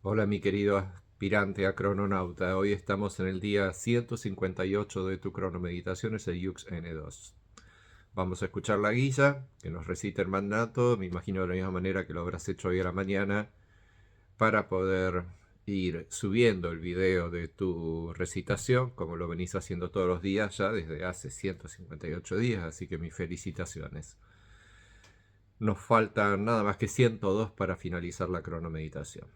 Hola mi querido aspirante a crononauta, hoy estamos en el día 158 de tu cronomeditaciones, el Yux N2. Vamos a escuchar la guía que nos recita el mandato, me imagino de la misma manera que lo habrás hecho hoy a la mañana, para poder ir subiendo el video de tu recitación, como lo venís haciendo todos los días ya desde hace 158 días, así que mis felicitaciones. Nos faltan nada más que 102 para finalizar la cronomeditación.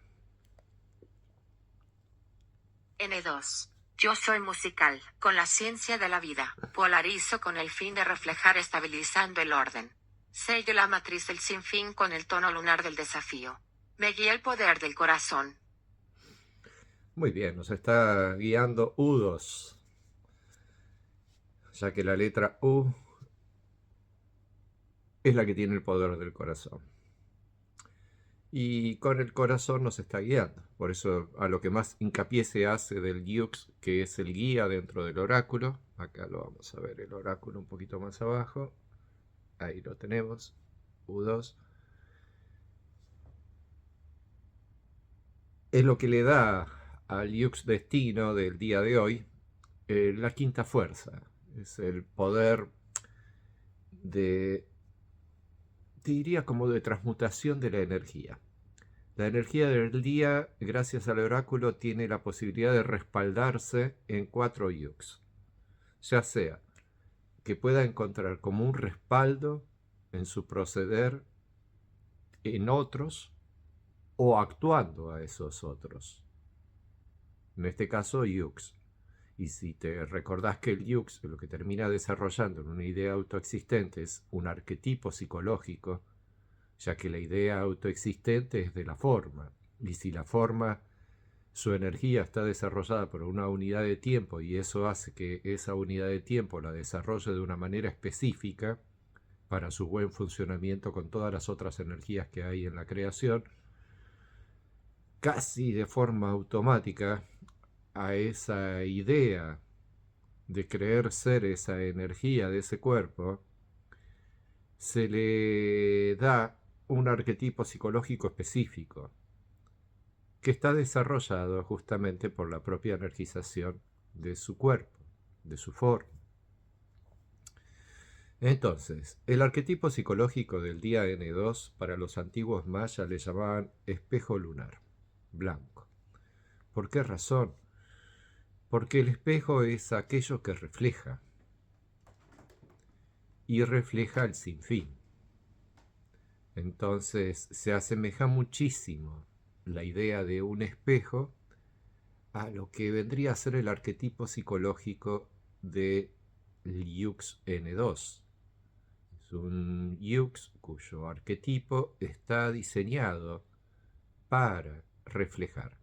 N2. Yo soy musical, con la ciencia de la vida. Polarizo con el fin de reflejar estabilizando el orden. Sello la matriz del sinfín con el tono lunar del desafío. Me guía el poder del corazón. Muy bien, nos está guiando U2, ya que la letra U es la que tiene el poder del corazón. Y con el corazón nos está guiando. Por eso a lo que más hincapié se hace del Yux, que es el guía dentro del oráculo. Acá lo vamos a ver, el oráculo un poquito más abajo. Ahí lo tenemos, U2. Es lo que le da al Yux destino del día de hoy la quinta fuerza. Es el poder de, te diría como de transmutación de la energía. La energía del día, gracias al oráculo, tiene la posibilidad de respaldarse en 4 yux. Ya sea que pueda encontrar como un respaldo en su proceder en otros o actuando a esos otros. En este caso, yux. Y si te recordás que el yux lo que termina desarrollando en una idea autoexistente es un arquetipo psicológico, ya que la idea autoexistente es de la forma. Y si la forma, su energía está desarrollada por una unidad de tiempo y eso hace que esa unidad de tiempo la desarrolle de una manera específica para su buen funcionamiento con todas las otras energías que hay en la creación, casi de forma automática a esa idea de creer ser esa energía de ese cuerpo, se le da un arquetipo psicológico específico que está desarrollado justamente por la propia energización de su cuerpo, de su forma. Entonces, el arquetipo psicológico del día N2 para los antiguos mayas le llamaban espejo lunar, blanco. ¿Por qué razón? Porque el espejo es aquello que refleja y refleja el sinfín. Entonces se asemeja muchísimo la idea de un espejo a lo que vendría a ser el arquetipo psicológico de Yux N2. Es un Yux cuyo arquetipo está diseñado para reflejar.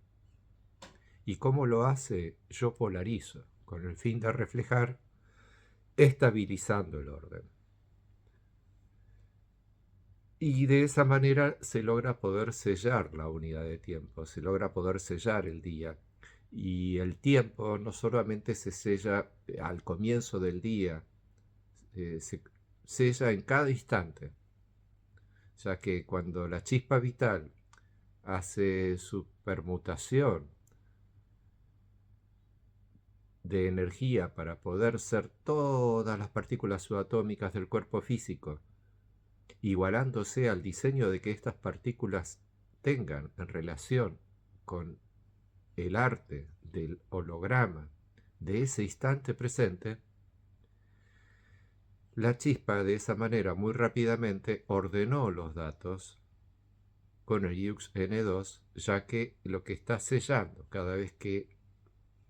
¿Y cómo lo hace? Yo polarizo, con el fin de reflejar, estabilizando el orden. Y de esa manera se logra poder sellar la unidad de tiempo, se logra poder sellar el día. Y el tiempo no solamente se sella al comienzo del día, se sella en cada instante, ya que cuando la chispa vital hace su permutación de energía para poder ser todas las partículas subatómicas del cuerpo físico, igualándose al diseño de que estas partículas tengan en relación con el arte del holograma de ese instante presente, la chispa de esa manera muy rápidamente ordenó los datos con el Yux N2, ya que lo que está sellando cada vez que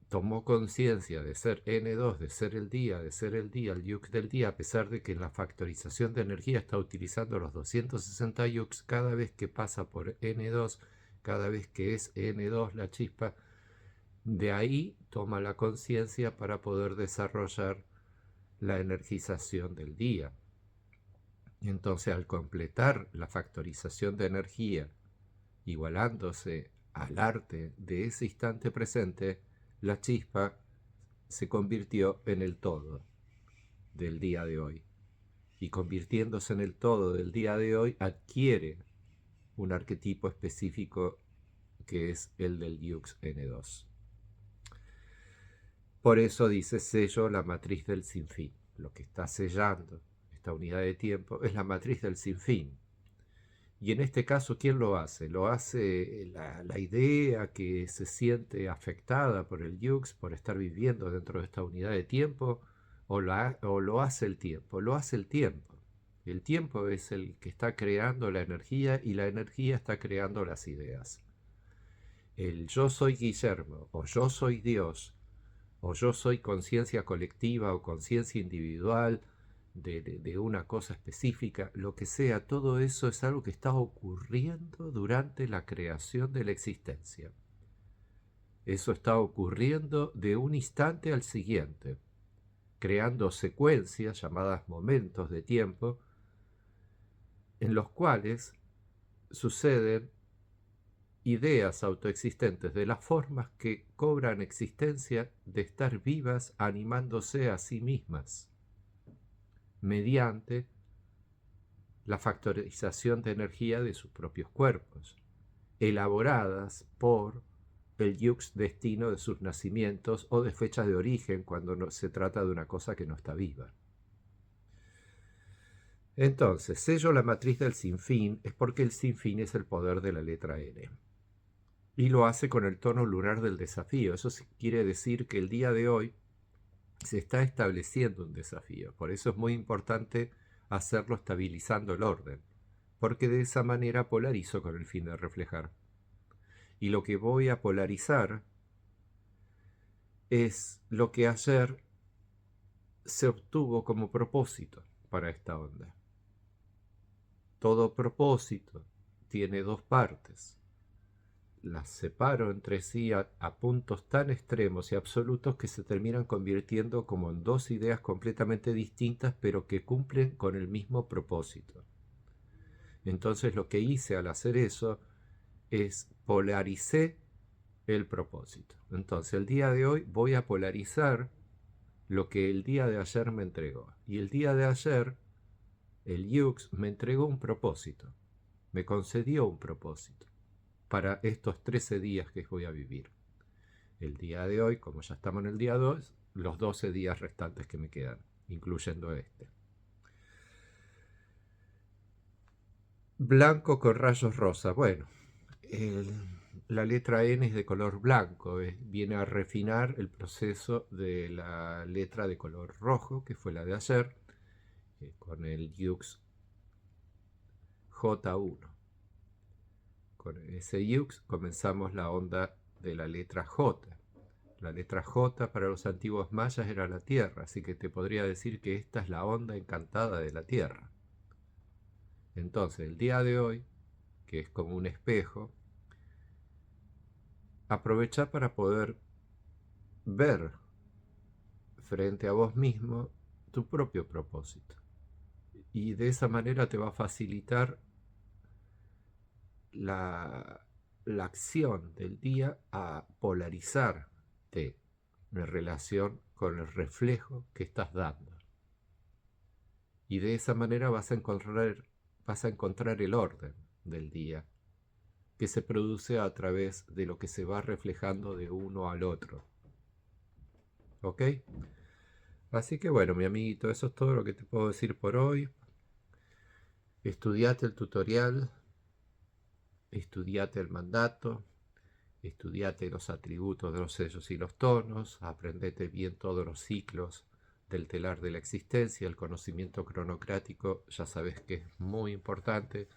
tomó conciencia de ser N2, de ser el día, el Yux del día, a pesar de que la factorización de energía está utilizando los 260 Yux, cada vez que pasa por N2, cada vez que es N2 la chispa, de ahí toma la conciencia para poder desarrollar la energización del día. Entonces, al completar la factorización de energía, igualándose al arte de ese instante presente, la chispa se convirtió en el todo del día de hoy. Y convirtiéndose en el todo del día de hoy, adquiere un arquetipo específico que es el del Yux N2. Por eso dice sello la matriz del sinfín. Lo que está sellando esta unidad de tiempo es la matriz del sinfín. Y en este caso, ¿quién lo hace? ¿Lo hace la idea que se siente afectada por el Yux, por estar viviendo dentro de esta unidad de tiempo? ¿O lo hace el tiempo? Lo hace el tiempo. El tiempo es el que está creando la energía y la energía está creando las ideas. El yo soy Guillermo, o yo soy Dios, o yo soy conciencia colectiva o conciencia individual de una cosa específica, lo que sea, todo eso es algo que está ocurriendo durante la creación de la existencia. Eso está ocurriendo de un instante al siguiente, creando secuencias llamadas momentos de tiempo, en los cuales suceden ideas autoexistentes de las formas que cobran existencia de estar vivas animándose a sí mismas mediante la factorización de energía de sus propios cuerpos, elaboradas por el Yux destino de sus nacimientos o de fecha de origen cuando no se trata de una cosa que no está viva. Entonces, sello la matriz del sinfín es porque el sinfín es el poder de la letra N. Y lo hace con el tono lunar del desafío. Eso quiere decir que el día de hoy se está estableciendo un desafío. Por eso es muy importante hacerlo estabilizando el orden, porque de esa manera polarizo con el fin de reflejar. Y lo que voy a polarizar es lo que ayer se obtuvo como propósito para esta onda. Todo propósito tiene dos partes. Las separo entre sí a puntos tan extremos y absolutos que se terminan convirtiendo como en dos ideas completamente distintas, pero que cumplen con el mismo propósito. Entonces lo que hice al hacer eso es polaricé el propósito. Entonces el día de hoy voy a polarizar lo que el día de ayer me entregó. Y el día de ayer el Yux me entregó un propósito, me concedió un propósito para estos 13 días que voy a vivir. El día de hoy, como ya estamos en el día 2, los 12 días restantes que me quedan, incluyendo este. Blanco con rayos rosa. Bueno, la letra N es de color blanco, viene a refinar el proceso de la letra de color rojo, que fue la de ayer, con el Yux J1. Con ese Yux comenzamos la onda de la letra J. La letra J para los antiguos mayas era la tierra, así que te podría decir que esta es la onda encantada de la tierra. Entonces, el día de hoy, que es como un espejo, aprovecha para poder ver frente a vos mismo tu propio propósito. Y de esa manera te va a facilitar la acción del día a polarizarte en relación con el reflejo que estás dando. Y de esa manera vas a encontrar el orden del día que se produce a través de lo que se va reflejando de uno al otro. ¿Ok? Así que bueno, mi amiguito, eso es todo lo que te puedo decir por hoy. Estudiate el tutorial, estudiate el mandato, estudiate los atributos de los sellos y los tonos, aprendete bien todos los ciclos del telar de la existencia. El conocimiento cronocrático ya sabes que es muy importante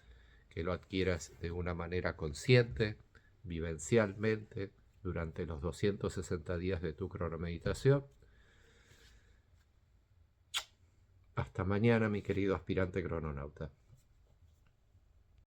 que lo adquieras de una manera consciente, vivencialmente, durante los 260 días de tu cronomeditación. Hasta mañana, mi querido aspirante crononauta.